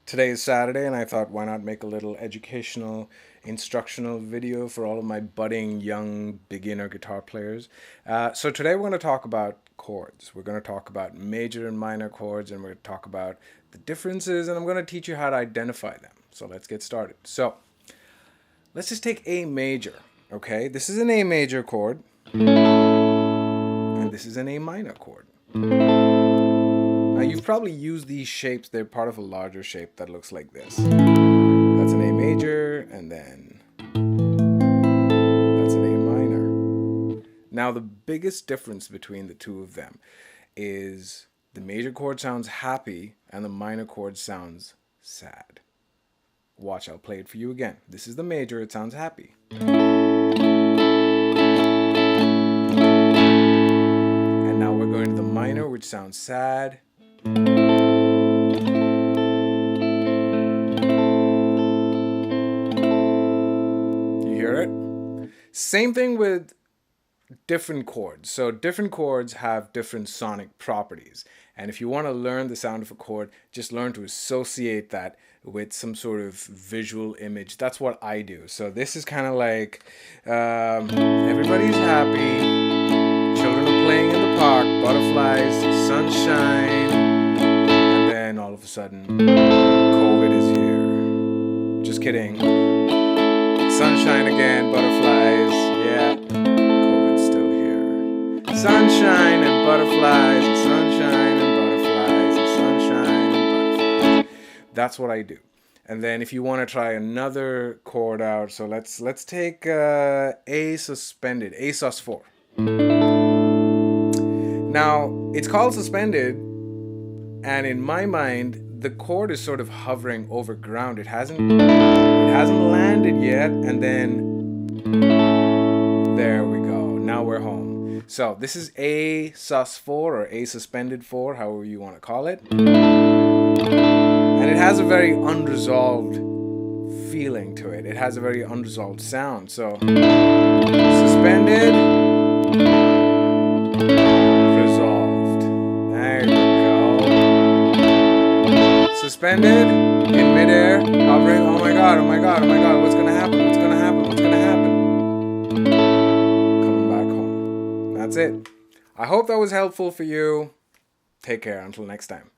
Today is Saturday, and I thought, why not make a little educational, instructional video for all of my budding young beginner guitar players. So today we're going to talk about chords. We're going to talk about major and minor chords, and we're going to talk about the differences, and I'm going to teach you how to identify them. So let's get started. So let's just take A major, okay? This is an A major chord, and this is an A minor chord. Now you've probably used these shapes. They're part of a larger shape that looks like this. That's an A major, and then that's an A minor. Now the biggest difference between the two of them is the major chord sounds happy and the minor chord sounds sad. Watch, I'll play it for you again. This is the major, it sounds happy. And now we're going to the minor, which sounds sad. You hear it? Same thing with different chords. So different chords have different sonic properties. And if you want to learn the sound of a chord, just learn to associate that with some sort of visual image. That's what I do. So this is kind of like everybody's happy, children are playing in the park, butterflies, sunshine, and then all of a sudden, COVID is here. Just kidding. Sunshine again, butterflies, yeah, COVID's still here. Sunshine and butterflies, and sunshine and butterflies, and sunshine and butterflies. That's what I do. And then if you want to try another chord out, so let's take A suspended, A sus4. Now, it's called suspended, and in my mind, the chord is sort of hovering over ground. It hasn't landed yet, and then there we go. Now we're home. So this is A sus4 or A suspended 4, however you want to call it. And it has a very unresolved feeling to it. It has a very unresolved sound. So suspended, resolved. There you go. Suspended, in midair, hovering. Oh my god, oh my god, oh my god. What's gonna happen? What's gonna happen? What's gonna happen? Coming back home. That's it. I hope that was helpful for you. Take care. Until next time.